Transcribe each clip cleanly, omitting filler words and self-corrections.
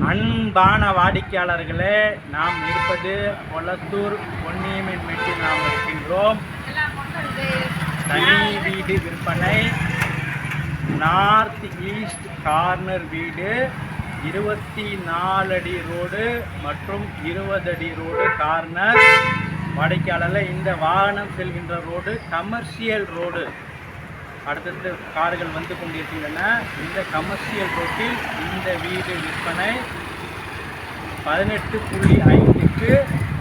அன்பான வாடிக்கையாளர்களே, நாம் இருப்பது கொளத்தூர் பொன்னியம்மன் வீட்டில் நாம் இருக்கின்றோம். தனி வீடு விற்பனை, நார்த் ஈஸ்ட் கார்னர் வீடு, 24 அடி ரோடு மற்றும் 20 அடி ரோடு கார்னர். வாடிக்கையாளர்கள், இந்த வாகனம் செல்கின்ற ரோடு கமர்ஷியல் ரோடு. அடுத்தடுத்து கார்கள் வந்து கொண்டிருக்கின்றன. இந்த கமர்ஷியல் ரோட்டில் இந்த வீடு விற்பனை 18.5க்கு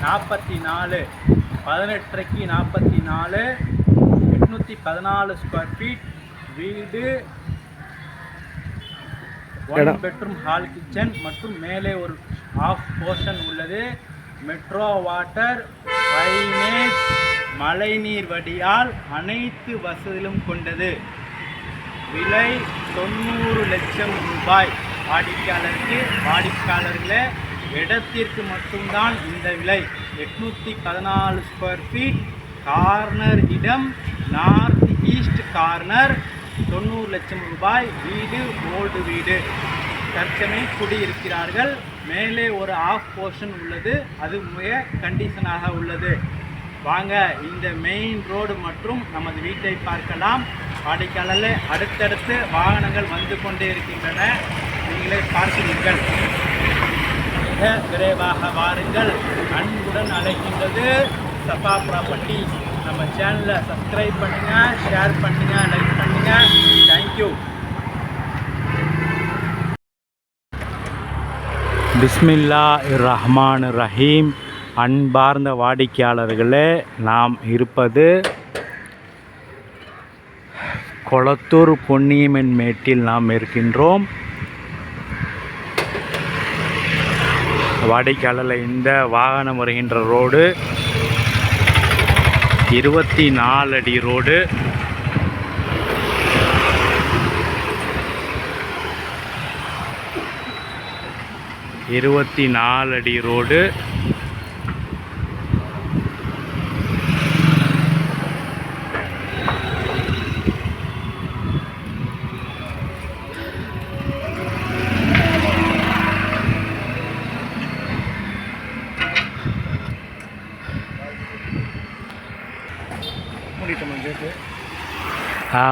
44, 18க்கு 44, 814 ஸ்கொயர் ஃபீட் வீடு. 1 பெட்ரூம் ஹால் கிச்சன் மற்றும் மேலே ஒரு ஆஃப் போர்ஷன் உள்ளது. மெட்ரோ வாட்டர், ட்ரைனேஜ், மழைநீர் வடியால் அனைத்து வசதிகளும் கொண்டது. விலை 90 லட்சம் ரூபாய். வாடிக்கையாளர்களே, இடத்திற்கு மட்டும்தான் இந்த விலை. 814 ஸ்கொயர் ஃபீட் கார்னர் இடம், நார்த் ஈஸ்ட் கார்னர், 90 லட்சம் ரூபாய். வீடு ஓல்டு வீடு, தற்சமயம் குடியிருக்கிறார்கள். மேலே ஒரு ஆஃப் போர்ஷன் உள்ளது, அது மிக கண்டிஷனாக உள்ளது. வாங்க, இந்த மெயின் ரோடு மற்றும் நமது வீட்டை பார்க்கலாம். வாடிக்கையாளர்களே, அடுத்தடுத்து வாகனங்கள் வந்து கொண்டே இருக்கின்றன, நீங்களே பார்க்கிறீர்கள். மிக விரைவாக வாருங்கள். அன்புடன் அழைக்கின்றது சபா ப்ராப்பர்ட்டிஸ். நம்ம சேனலை சப்ஸ்கிரைப் பண்ணுங்கள், ஷேர் பண்ணுங்கள், லைக் பண்ணுங்கள். தேங்க்யூ. பிஸ்மில்லாஹிர்ரஹ்மானிர்ரஹீம். அன்பார்ந்த வாடிக்கையாளர்களே, நாம் இருப்பது கொளத்தூர் பொன்னியம்மன் மேட்டில் நாம் இருக்கின்றோம். வாடிக்கையாளர்கள், இந்த வாகனம் வருகின்ற ரோடு 24 அடி ரோடு. அடி ரோடு.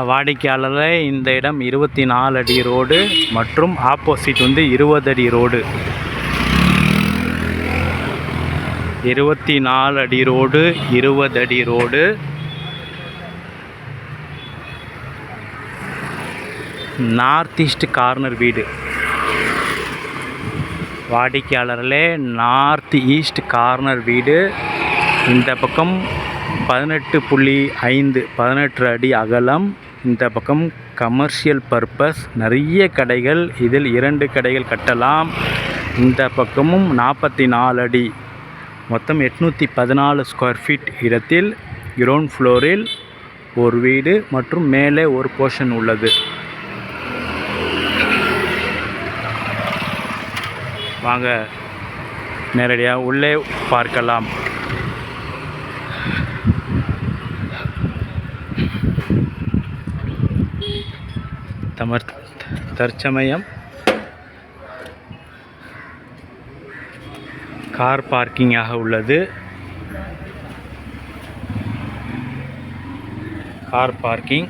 வாடிக்கையாளர்களே, இந்த இடம் 24 அடி ரோடு மற்றும் ஆப்போசிட் வந்து 20 அடி ரோடு. 24 அடி ரோடு, 20 அடி ரோடு. நார்த் ஈஸ்ட் கார்னர் வீடு. வாடிக்கையாளர்களே, நார்த் ஈஸ்ட் கார்னர் வீடு. இந்த பக்கம் 18.5, 18 அடி அகலம். இந்த பக்கம் கமர்ஷியல் பர்பஸ், நிறைய கடைகள். இதில் 2 கடைகள் கட்டலாம். இந்த பக்கமும் 44 அடி, மொத்தம் 814 ஸ்கொயர் ஃபீட் இடத்தில் கிரவுண்ட் ஃப்ளோரில் ஒரு வீடு மற்றும் மேலே ஒரு போர்ஷன் உள்ளது. வாங்க, நேரடியாக உள்ளே பார்க்கலாம். தற்சமயம் கார் பார்க்கிங்காக உள்ளது. Car parking.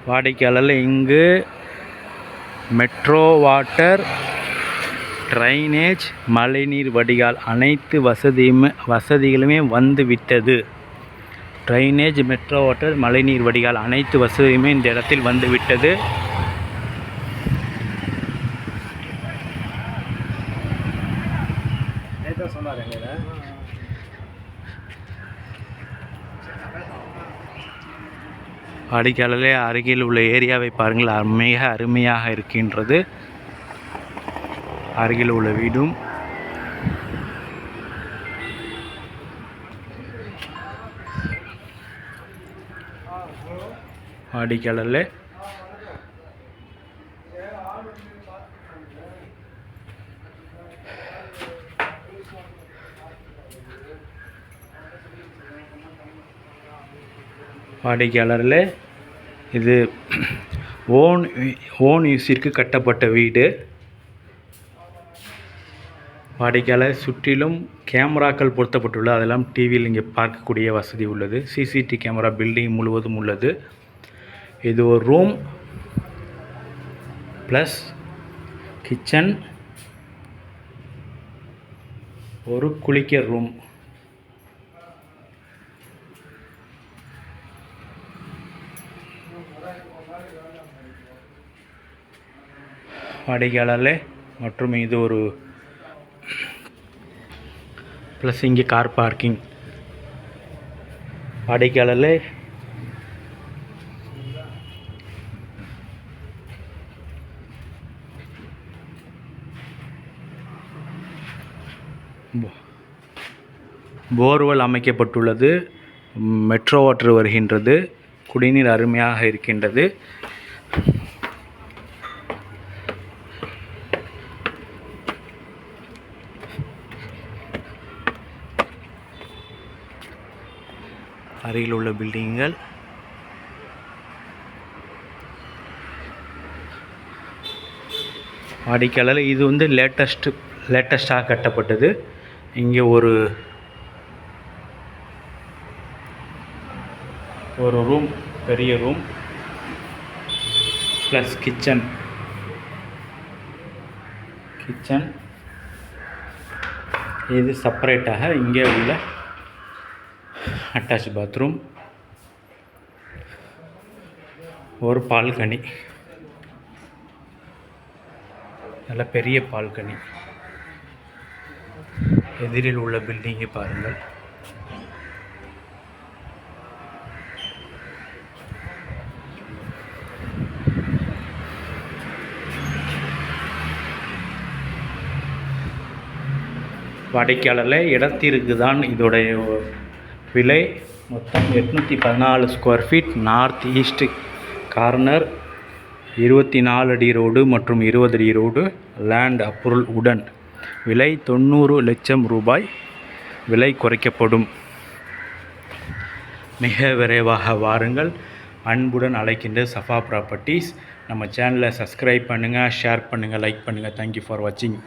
வாடிக்கையாளர்கள், இங்கு மெட்ரோ வாட்டர், ட்ரைனேஜ், மழைநீர் வடிகால் அனைத்து வசதிகளுமே வந்து விட்டது. ட்ரைனேஜ், மெட்ரோ வாட்டர், மழைநீர் வடிகால் அனைத்து வசதியுமே இந்த இடத்தில் வந்து விட்டது. வாடிக்கையாளர்களே, அருகில் உள்ள ஏரியாவை பாருங்கள், மிக அருமையாக இருக்கின்றது. அருகில் உள்ள வீடும் வாடிக்கையாளர்களே, வாடிக்கையாளர்களே, இது ஓன் யூஸிற்கு கட்டப்பட்ட வீடு. வாடிக்கையாளர் சுற்றிலும் கேமராக்கள் பொருத்தப்பட்டுள்ளது. அதெல்லாம் டிவியில் இங்கே பார்க்கக்கூடிய வசதி உள்ளது. சிசிடிவி கேமரா பில்டிங் முழுவதும் உள்ளது. இது ஒரு ரூம் ப்ளஸ் கிச்சன், ஒரு குளிக்க ரூம். வாடிக்கையாளர்களே, மற்றும் இது ஒரு ப்ளஸ் இங்கே கார் பார்க்கிங். வாடிக்கையாளர்களே, போர்வெல் அமைக்கப்பட்டுள்ளது. மெட்ரோ வாட்டர் வருகின்றது. குடிநீர் அருமையாக இருக்கின்றது. அருகில் உள்ள பில்டிங்கள். வாடிக்கையாளர், இது லேட்டஸ்டாக கட்டப்பட்டது. இங்கே ஒரு ரூம், பெரிய ரூம் ப்ளஸ் கிச்சன். இது செப்பரேட்டாக இங்கே உள்ள அட்டாச் பாத்ரூம், ஒரு பால்கனி, நல்ல பெரிய பால்கனி. எதிரில் உள்ள பில்டிங்கை பாருங்கள். வாடிக்கையாளர்களே, இடத்திற்கு தான் இதோடைய விலை. மொத்தம் 814 square feet. North east corner, 24 அடி ரோடு மற்றும் 20 அடி ரோடு. லேண்ட் அப்ரூவல் உடன். விலை 90 லட்சம் ரூபாய். விலை குறைக்கப்படும். மிக விரைவாக வாருங்கள். அன்புடன் அழைக்கின்ற சஃபா ப்ராப்பர்ட்டிஸ். நம்ம சேனலை சப்ஸ்கிரைப் பண்ணுங்கள், ஷேர் பண்ணுங்கள், லைக் பண்ணுங்கள். தேங்க்யூ ஃபார் வாட்சிங்.